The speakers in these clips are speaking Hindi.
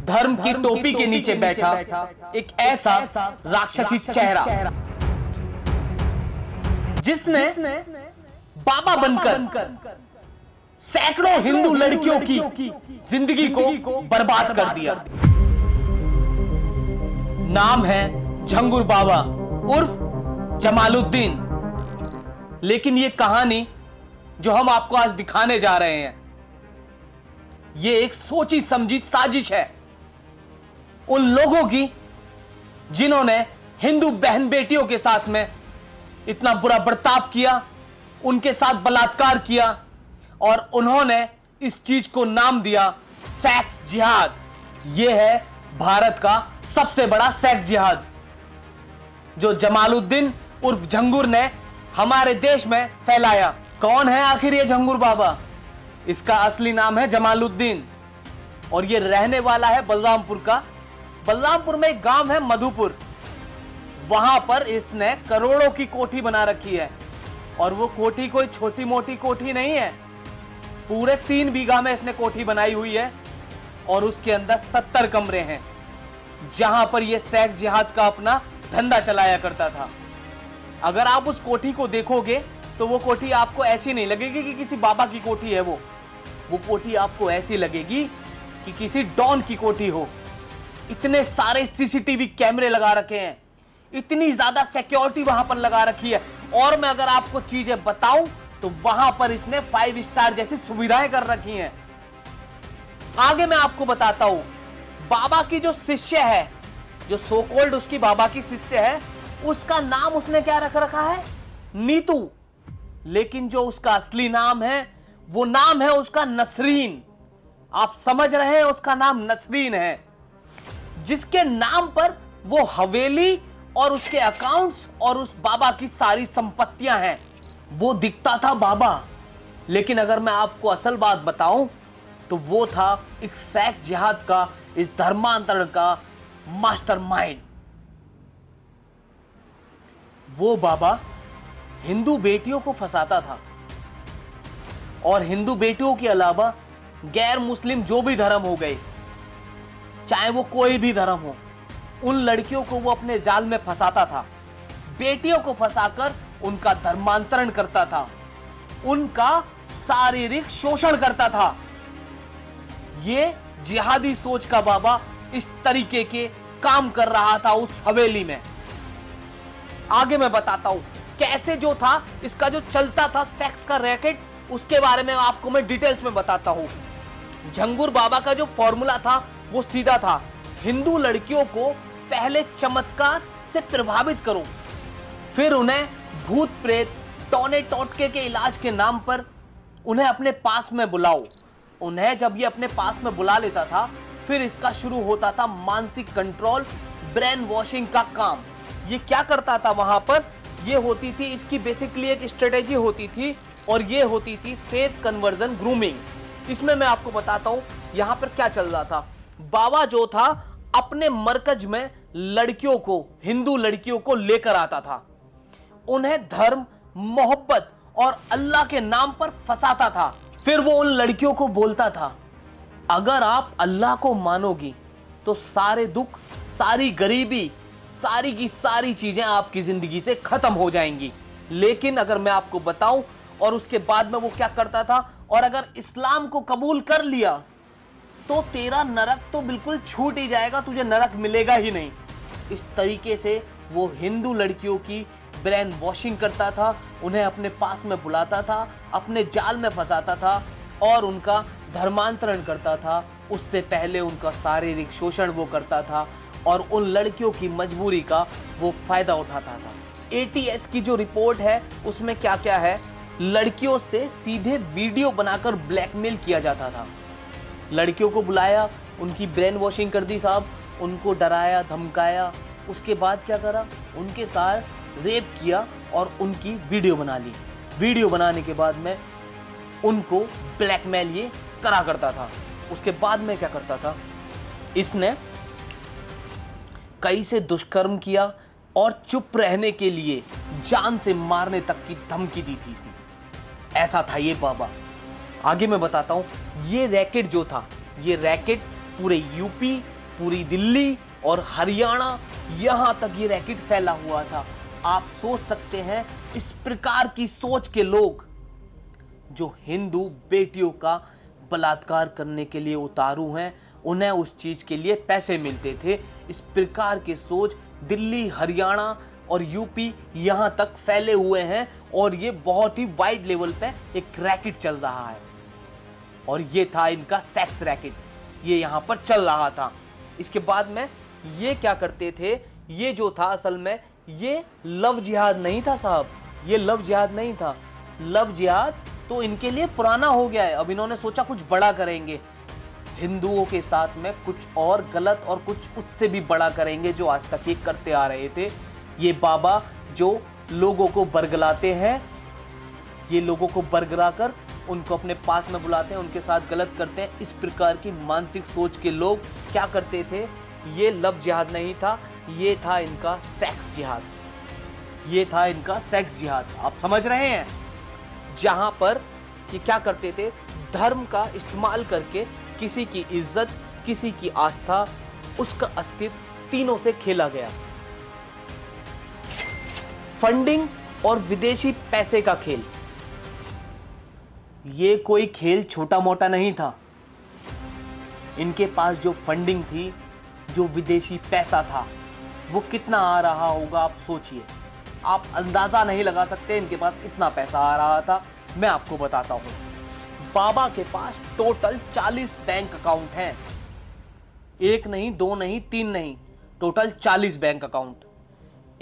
धर्म की टोपी के नीचे बैठा एक ऐसा राक्षसी चेहरा जिसने बाबा बनकर सैकड़ों हिंदू लड़कियों की जिंदगी को बर्बाद कर दिया। नाम है झंगुर बाबा उर्फ जमालुद्दीन। लेकिन यह कहानी जो हम आपको आज दिखाने जा रहे हैं, यह एक सोची समझी साजिश है उन लोगों की जिन्होंने हिंदू बहन बेटियों के साथ में इतना बुरा बर्ताव किया, उनके साथ बलात्कार किया और उन्होंने इस चीज को नाम दिया सेक्स जिहाद। यह है भारत का सबसे बड़ा सेक्स जिहाद जो जमालुद्दीन उर्फ झंगुर ने हमारे देश में फैलाया। कौन है आखिर ये झंगुर बाबा? इसका असली नाम है जमालुद्दीन और ये रहने वाला है बलरामपुर का। बलरामपुर में एक गांव है मधुपुर, वहां पर इसने करोड़ों की कोठी बना रखी है और वो कोठी कोई छोटी मोटी कोठी नहीं है। पूरे 3 बीघा में इसने कोठी बनाई हुई है और उसके अंदर 70 कमरे हैं जहां पर यह सेक्स जिहाद का अपना धंधा चलाया करता था। अगर आप उस कोठी को देखोगे तो वो कोठी आपको ऐसी नहीं लगेगी कि किसी बाबा की कोठी है। वो कोठी आपको ऐसी लगेगी कि किसी डॉन की कोठी हो। इतने सारे सीसीटीवी कैमरे लगा रखे हैं, इतनी ज्यादा सिक्योरिटी वहां पर लगा रखी है और मैं अगर आपको चीजें बताऊं तो वहां पर इसने 5 स्टार जैसी सुविधाएं कर रखी हैं। आगे मैं आपको बताता हूं, बाबा की जो शिष्य है, जो सो कॉल्ड उसकी बाबा की शिष्य है, उसका नाम उसने क्या रख रखा है? नीतू। लेकिन जो उसका असली नाम है वो नाम है उसका नसरीन। आप समझ रहे हैं, उसका नाम नसरीन है, जिसके नाम पर वो हवेली और उसके अकाउंट्स और उस बाबा की सारी संपत्तियां हैं। वो दिखता था बाबा, लेकिन अगर मैं आपको असल बात बताऊं तो वो था एक सेक्स जिहाद का, इस धर्मांतरण का मास्टरमाइंड। वो बाबा हिंदू बेटियों को फंसाता था और हिंदू बेटियों के अलावा गैर मुस्लिम जो भी धर्म हो गए, चाहे वो कोई भी धर्म हो, उन लड़कियों को वो अपने जाल में फंसाता था। बेटियों को फंसाकर उनका धर्मांतरण करता था, उनका शारीरिक शोषण करता था। ये जिहादी सोच का बाबा इस तरीके के काम कर रहा था उस हवेली में। आगे मैं बताता हूं कैसे जो था इसका जो चलता था सेक्स का रैकेट, उसके बारे में आपको मैं डिटेल्स में बताता हूं। झंगुर बाबा का जो फॉर्मूला था वो सीधा था, हिंदू लड़कियों को पहले चमत्कार से प्रभावित करो, फिर उन्हें भूत प्रेत टोने टोटके के इलाज के नाम पर उन्हें अपने पास में बुलाओ। उन्हें जब ये अपने पास में बुला लेता था, फिर इसका शुरू होता था मानसिक कंट्रोल, ब्रेन वॉशिंग का काम। ये क्या करता था वहां पर? ये होती थी इसकी बेसिकली एक स्ट्रेटेजी होती थी और ये होती थी फेथ कन्वर्जन ग्रूमिंग। इसमें मैं आपको बताता हूं यहां पर क्या चल रहा था। बाबा जो था अपने मरकज में लड़कियों को, हिंदू लड़कियों को लेकर आता था, उन्हें धर्म, मोहब्बत और अल्लाह के नाम पर फंसाता था। फिर वो उन लड़कियों को बोलता था, अगर आप अल्लाह को मानोगी तो सारे दुख, सारी गरीबी, सारी की सारी चीजें आपकी जिंदगी से खत्म हो जाएंगी। लेकिन अगर मैं आपको बताऊं, और उसके बाद में वो क्या करता था, और अगर इस्लाम को कबूल कर लिया तो तेरा नरक तो बिल्कुल छूट ही जाएगा, तुझे नरक मिलेगा ही नहीं। इस तरीके से वो हिंदू लड़कियों की ब्रेन वॉशिंग करता था, उन्हें अपने पास में बुलाता था, अपने जाल में फंसाता था और उनका धर्मांतरण करता था। उससे पहले उनका शारीरिक शोषण वो करता था और उन लड़कियों की मजबूरी का वो फायदा उठाता था। ATS की जो रिपोर्ट है उसमें क्या क्या है, लड़कियों से सीधे वीडियो बनाकर ब्लैकमेल किया जाता था। लड़कियों को बुलाया, उनकी ब्रेन वॉशिंग कर दी साहब, उनको डराया, धमकाया, उसके बाद क्या करा, उनके साथ रेप किया और उनकी वीडियो बना ली। वीडियो बनाने के बाद में उनको ब्लैकमेल ये करा करता था। उसके बाद में क्या करता था, इसने कई से दुष्कर्म किया और चुप रहने के लिए जान से मारने तक की धमकी दी थी इसने। ऐसा था ये बाबा। आगे मैं बताता हूं, ये रैकेट जो था, ये रैकेट पूरे यूपी पूरी दिल्ली और हरियाणा यहां तक ये रैकेट फैला हुआ था। आप सोच सकते हैं इस प्रकार की सोच के लोग जो हिंदू बेटियों का बलात्कार करने के लिए उतारू हैं, उन्हें उस चीज के लिए पैसे मिलते थे। इस प्रकार की सोच दिल्ली, हरियाणा और यूपी यहां तक फैले हुए हैं और ये बहुत ही वाइड लेवल पे एक रैकेट चल रहा है। और ये था इनका सेक्स रैकेट, ये यहां पर चल रहा था। इसके बाद में ये क्या करते थे, ये जो था असल में ये लव जिहाद नहीं था साहब, ये लव जिहाद नहीं था। लव जिहाद तो इनके लिए पुराना हो गया है। अब इन्होंने सोचा कुछ बड़ा करेंगे, हिंदुओं के साथ में कुछ और गलत और कुछ उससे भी बड़ा करेंगे जो आज तक ये करते आ रहे थे। ये बाबा जो लोगों को बरगलाते हैं, ये लोगों को बरगला कर उनको अपने पास में बुलाते हैं, उनके साथ गलत करते हैं। इस प्रकार की मानसिक सोच के लोग क्या करते थे, ये लव जिहाद नहीं था, ये था इनका सेक्स जिहाद, ये था इनका सेक्स जिहाद। आप समझ रहे हैं, जहां पर ये क्या करते थे, धर्म का इस्तेमाल करके किसी की इज्जत, किसी की आस्था, उसका अस्तित्व तीनों से खेला गया। फंडिंग और विदेशी पैसे का खेल, ये कोई खेल छोटा मोटा नहीं था। इनके पास जो फंडिंग थी, जो विदेशी पैसा था, वो कितना आ रहा होगा आप सोचिए। आप अंदाजा नहीं लगा सकते इनके पास इतना पैसा आ रहा था। मैं आपको बताता हूं, बाबा के पास टोटल 40 बैंक अकाउंट हैं। एक नहीं, दो नहीं, तीन नहीं, टोटल 40 बैंक अकाउंट।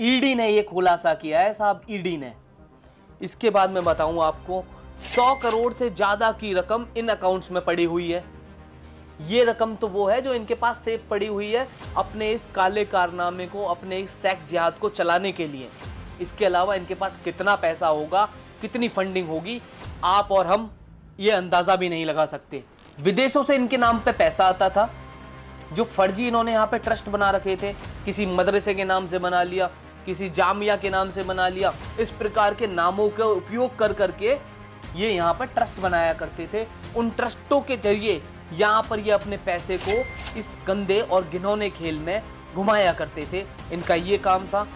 ईडी ने ये खुलासा किया है साहब, ईडी ने। इसके बाद मैं बताऊं आपको, 100 करोड़ से ज्यादा की रकम इन अकाउंट्स में पड़ी हुई है। ये रकम तो वो है जो इनके पास सेफ पड़ी हुई है अपने इस काले कारनामे को, अपने इस सेक्स जिहाद को चलाने के लिए। इसके अलावा इनके पास कितना पैसा होगा, कितनी फंडिंग होगी, आप और हम ये अंदाजा भी नहीं लगा सकते। विदेशों से इनके नाम पे पैसा आता था, जो फर्जी इन्होंने यहाँ पे ट्रस्ट बना रखे थे। किसी मदरसे के नाम से बना लिया, किसी जामिया के नाम से बना लिया। इस प्रकार के नामों का उपयोग कर करके ये यहाँ पर ट्रस्ट बनाया करते थे। उन ट्रस्टों के जरिए यहाँ पर ये अपने पैसे को इस गंदे और घिनौने खेल में घुमाया करते थे। इनका ये काम था।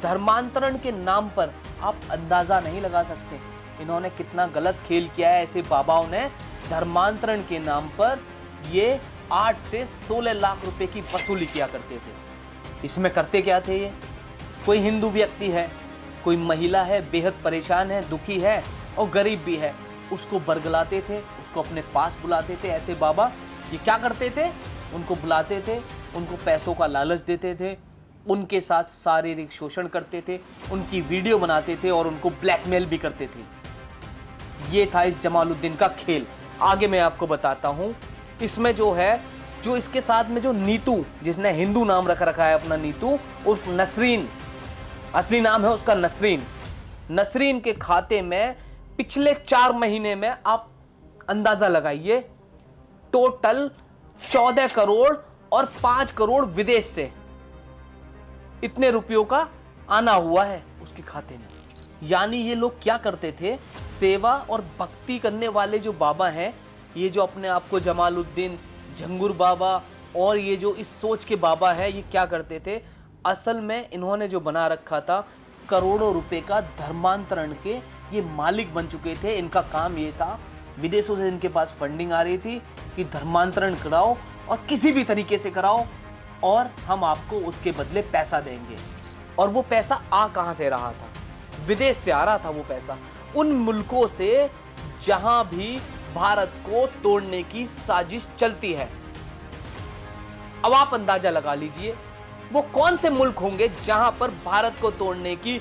धर्मांतरण के नाम पर आप अंदाजा नहीं लगा सकते इन्होंने कितना गलत खेल किया है। ऐसे बाबाओं ने धर्मांतरण के नाम पर ये 8 से 16 लाख रुपए की वसूली किया करते थे। इसमें करते क्या थे ये, कोई हिंदू व्यक्ति है, कोई महिला है, बेहद परेशान है, दुखी है और गरीब भी है, उसको बरगलाते थे, उसको अपने पास बुलाते थे। ऐसे बाबा ये क्या करते थे, उनको बुलाते थे, उनको पैसों का लालच देते थे, उनके साथ शारीरिक शोषण करते थे, उनकी वीडियो बनाते थे और उनको ब्लैकमेल भी करते थे। ये था इस जमालुद्दीन का खेल। आगे मैं आपको बताता हूं, इसमें जो है, जो इसके साथ में जो नीतू, जिसने हिंदू नाम रखा है अपना, नीतू उर्फ नसरीन, असली नाम है उसका नसरीन। नसरीन के खाते में पिछले 4 महीने में आप अंदाजा लगाइए, टोटल 14 करोड़ और 5 करोड़ विदेश से इतने रुपयों का आना हुआ है उसके खाते में। यानी ये लोग क्या करते थे, सेवा और भक्ति करने वाले जो बाबा हैं, ये जो अपने आप को जमालुद्दीन, झंगुर बाबा और ये जो इस सोच के बाबा है, ये क्या करते थे, असल में इन्होंने जो बना रखा था, करोड़ों रुपए का धर्मांतरण के ये मालिक बन चुके थे। इनका काम ये था, विदेशों से इनके पास फंडिंग आ रही थी कि धर्मांतरण कराओ और किसी भी तरीके से कराओ और हम आपको उसके बदले पैसा देंगे। और वो पैसा आ कहां से रहा था, विदेश से आ रहा था वो पैसा, उन मुल्कों से जहां भी भारत को तोड़ने की साजिश चलती है। अब आप अंदाजा लगा लीजिए वो कौन से मुल्क होंगे जहां पर भारत को तोड़ने की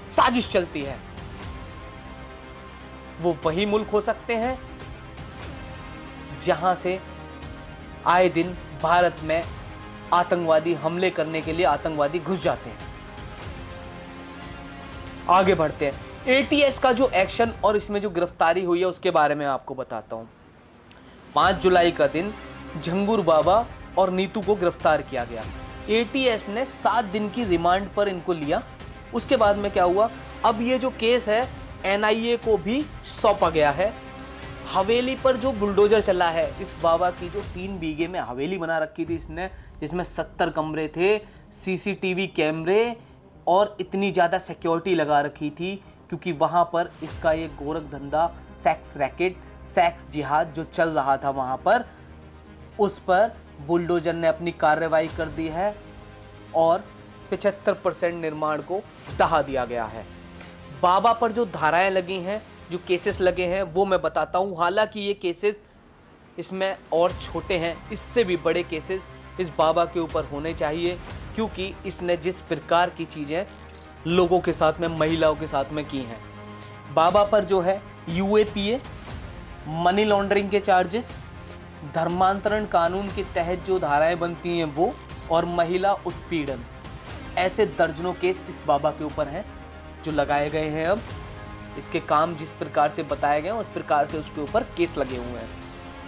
साजिश चलती है। वो वही मुल्क हो सकते हैं जहां से आए दिन भारत में आतंकवादी हमले करने के लिए आतंकवादी घुस जाते हैं। आगे बढ़ते हैं। एटीएस का जो एक्शन और इसमें जो गिरफ्तारी हुई है उसके बारे में आपको बताता हूं। 5 जुलाई का दिन झंगुर बाबा और नीतू को गिरफ्तार किया गया। एटीएस ने 7 दिन की रिमांड पर इनको लिया। उसके बाद में क्या हुआ, अब ये जो केस है एनआईए को भी सौंपा गया है। हवेली पर जो बुलडोजर चला है, इस बाबा की जो 3 बीघे में हवेली बना रखी थी इसने, जिसमें 70 कमरे थे, सीसीटीवी कैमरे और इतनी ज़्यादा सिक्योरिटी लगा रखी थी, क्योंकि वहाँ पर इसका ये गोरख धंधा, सेक्स रैकेट, सेक्स जिहाद जो चल रहा था वहाँ पर, उस पर बुलडोजर ने अपनी कार्रवाई कर दी है और 75% निर्माण को ढहा दिया गया है। बाबा पर जो धाराएं लगी हैं, जो केसेस लगे हैं, वो मैं बताता हूँ। हालांकि ये केसेस इसमें और छोटे हैं, इससे भी बड़े केसेस इस बाबा के ऊपर होने चाहिए, क्योंकि इसने जिस प्रकार की चीज़ें लोगों के साथ में, महिलाओं के साथ में की हैं। बाबा पर जो है यूएपीए, मनी लॉन्ड्रिंग के चार्जेस, धर्मांतरण कानून के तहत जो धाराएं बनती हैं वो, और महिला उत्पीड़न, ऐसे दर्जनों केस इस बाबा के ऊपर हैं जो लगाए गए हैं। अब इसके काम जिस प्रकार से बताए गए हैं उस प्रकार से उसके ऊपर केस लगे हुए हैं।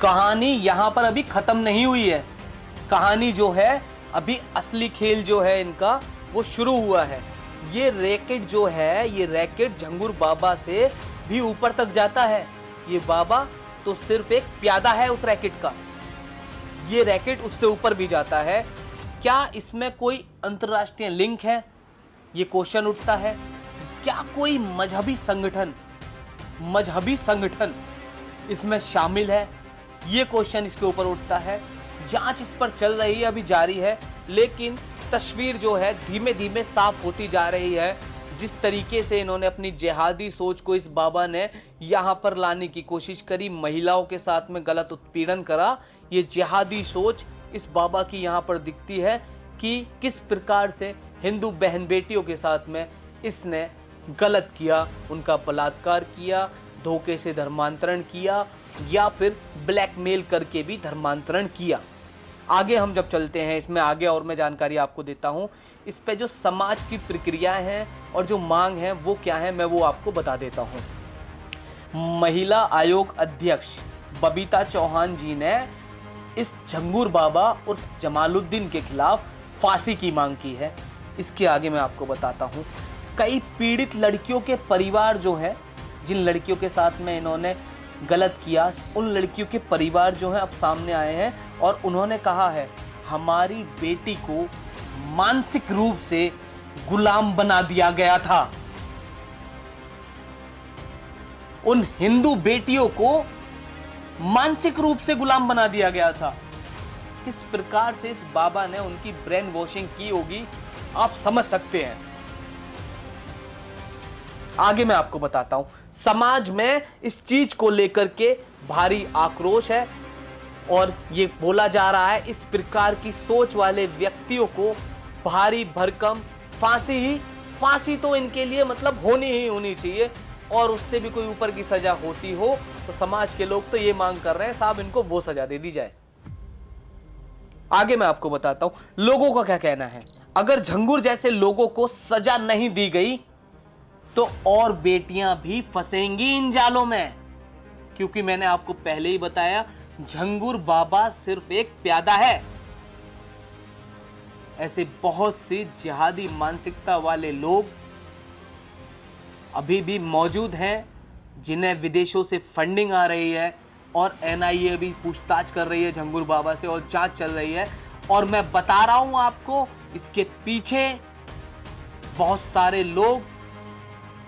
कहानी यहाँ पर अभी खत्म नहीं हुई है। कहानी जो है, अभी असली खेल जो है इनका, वो शुरू हुआ है। ये रैकेट जो है, ये रैकेट झंगुर बाबा से भी ऊपर तक जाता है। ये बाबा तो सिर्फ एक प्यादा है उस रैकेट का, ये रैकेट उससे ऊपर भी जाता है। क्या इसमें कोई अंतर्राष्ट्रीय लिंक है, ये क्वेश्चन उठता है। क्या कोई मजहबी संगठन इसमें शामिल है, ये क्वेश्चन इसके ऊपर उठता है। जांच इस पर चल रही है, अभी जारी है, लेकिन तस्वीर जो है धीमे धीमे साफ होती जा रही है। जिस तरीके से इन्होंने अपनी जिहादी सोच को इस बाबा ने यहाँ पर लाने की कोशिश करी, महिलाओं के साथ में गलत उत्पीड़न करा, ये जिहादी सोच इस बाबा की यहाँ पर दिखती है कि किस प्रकार से हिंदू बहन बेटियों के साथ में इसने गलत किया, उनका बलात्कार किया, धोखे से धर्मांतरण किया, या फिर ब्लैकमेल करके भी धर्मांतरण किया। आगे हम जब चलते हैं इसमें, आगे और मैं जानकारी आपको देता हूं। इस पे जो समाज की प्रक्रियाएं हैं और जो मांग है वो क्या है, मैं वो आपको बता देता हूं। महिला आयोग अध्यक्ष बबीता चौहान जी ने इस झंगुर बाबा और जमालुद्दीन के खिलाफ फांसी की मांग की है। इसके आगे मैं आपको बताता हूं। कई पीड़ित लड़कियों के परिवार जो है, जिन लड़कियों के साथ में इन्होंने गलत किया, उन लड़कियों के परिवार जो हैं अब सामने आए हैं और उन्होंने कहा है, हमारी बेटी को मानसिक रूप से गुलाम बना दिया गया था। उन हिंदू बेटियों को मानसिक रूप से गुलाम बना दिया गया था। किस प्रकार से इस बाबा ने उनकी ब्रेन वॉशिंग की होगी, आप समझ सकते हैं। आगे मैं आपको बताता हूं। समाज में इस चीज को लेकर के भारी आक्रोश है और ये बोला जा रहा है, इस प्रकार की सोच वाले व्यक्तियों को भारी भरकम फांसी तो इनके लिए मतलब होनी चाहिए, और उससे भी कोई ऊपर की सजा होती हो तो समाज के लोग तो ये मांग कर रहे हैं, साहब इनको वो सजा दे दी जाए। आगे मैं आपको बताता हूं लोगों का क्या कहना है। अगर झंगुर जैसे लोगों को सजा नहीं दी गई तो और बेटियां भी फंसेंगी इन जालों में, क्योंकि मैंने आपको पहले ही बताया, झंगुर बाबा सिर्फ एक प्यादा है। ऐसे बहुत से जिहादी मानसिकता वाले लोग अभी भी मौजूद हैं, जिन्हें विदेशों से फंडिंग आ रही है और एनआईए भी पूछताछ कर रही है झंगुर बाबा से और जांच चल रही है। और मैं बता रहा हूं आपको, इसके पीछे बहुत सारे लोग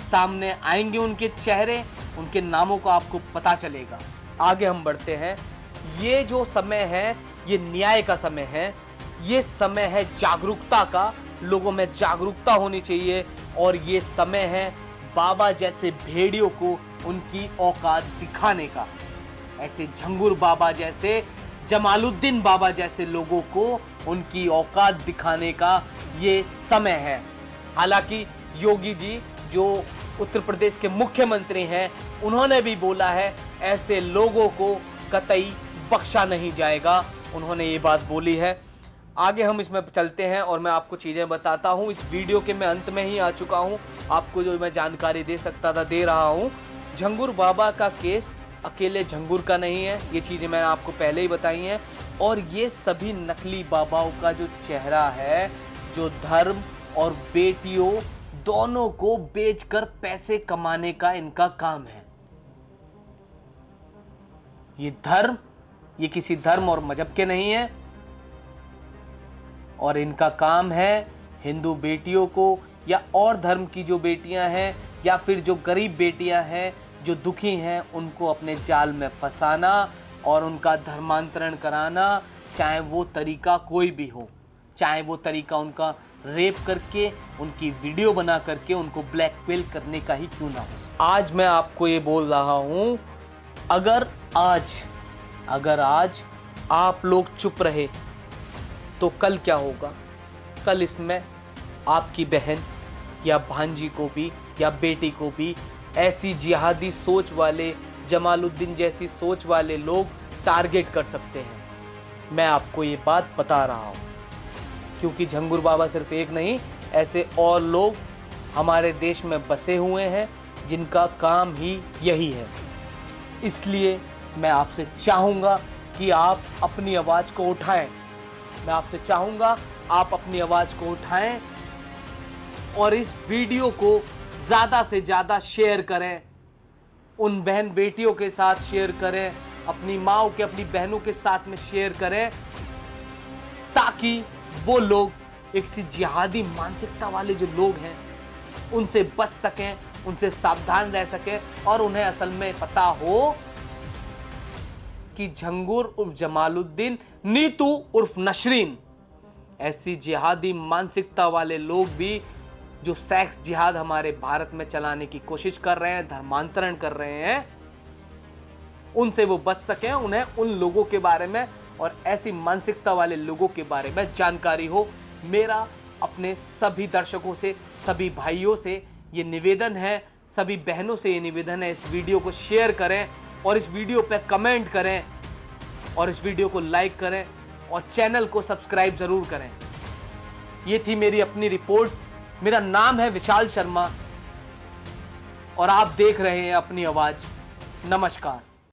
सामने आएंगे, उनके चेहरे, उनके नामों का आपको पता चलेगा। आगे हम बढ़ते हैं। ये जो समय है, ये न्याय का समय है, ये समय है जागरूकता का, लोगों में जागरूकता होनी चाहिए, और ये समय है बाबा जैसे भेड़ियों को उनकी औकात दिखाने का। ऐसे झंगुर बाबा जैसे, जमालुद्दीन बाबा जैसे लोगों को उनकी औकात दिखाने का ये समय है। हालांकि योगी जी जो उत्तर प्रदेश के मुख्यमंत्री हैं, उन्होंने भी बोला है ऐसे लोगों को कतई बख्शा नहीं जाएगा, उन्होंने ये बात बोली है। आगे हम इसमें चलते हैं और मैं आपको चीज़ें बताता हूँ। इस वीडियो के मैं अंत में ही आ चुका हूँ, आपको जो मैं जानकारी दे सकता था दे रहा हूँ। झंगुर बाबा का केस अकेले झंगुर का नहीं है, ये चीज़ें मैंने आपको पहले ही बताई हैं, और ये सभी नकली बाबाओं का जो चेहरा है, जो धर्म और बेटियों दोनों को बेचकर पैसे कमाने का इनका काम है। ये किसी धर्म और मजहब के नहीं है, और इनका काम है हिंदू बेटियों को या और धर्म की जो बेटियां हैं या फिर जो गरीब बेटियां हैं जो दुखी हैं उनको अपने जाल में फंसाना और उनका धर्मांतरण कराना, चाहे वो तरीका कोई भी हो, चाहे वो तरीका उनका रेप करके, उनकी वीडियो बना करके उनको ब्लैकमेल करने का ही क्यों ना हो। आज मैं आपको ये बोल रहा हूँ, अगर आज आप लोग चुप रहे तो कल क्या होगा? कल इसमें आपकी बहन या भांजी को भी या बेटी को भी ऐसी जिहादी सोच वाले, जमालुद्दीन जैसी सोच वाले लोग टारगेट कर सकते हैं। मैं आपको ये बात बता रहा हूँ, क्योंकि झंगुर बाबा सिर्फ एक नहीं, ऐसे और लोग हमारे देश में बसे हुए हैं जिनका काम ही यही है। इसलिए मैं आपसे चाहूँगा कि आप अपनी आवाज़ को उठाएं। मैं आपसे चाहूँगा आप अपनी आवाज़ को उठाएं और इस वीडियो को ज़्यादा से ज़्यादा शेयर करें, उन बहन बेटियों के साथ शेयर करें, अपनी माँओं के, अपनी बहनों के साथ में शेयर करें, ताकि वो लोग एक सी जिहादी मानसिकता वाले जो लोग हैं उनसे बच सकें, उनसे सावधान रह सकें और उन्हें असल में पता हो कि झंगुर उर्फ जमालुद्दीन, नीतू उर्फ नशरीन, ऐसी जिहादी मानसिकता वाले लोग भी जो सेक्स जिहाद हमारे भारत में चलाने की कोशिश कर रहे हैं, धर्मांतरण कर रहे हैं, उनसे वो बच सकें, उन्हें उन लोगों के बारे में और ऐसी मानसिकता वाले लोगों के बारे में जानकारी हो। मेरा अपने सभी दर्शकों से, सभी भाइयों से ये निवेदन है, सभी बहनों से ये निवेदन है, इस वीडियो को शेयर करें और इस वीडियो पे कमेंट करें और इस वीडियो को लाइक करें और चैनल को सब्सक्राइब ज़रूर करें। ये थी मेरी अपनी रिपोर्ट। मेरा नाम है विशाल शर्मा और आप देख रहे हैं अपनी आवाज़। नमस्कार।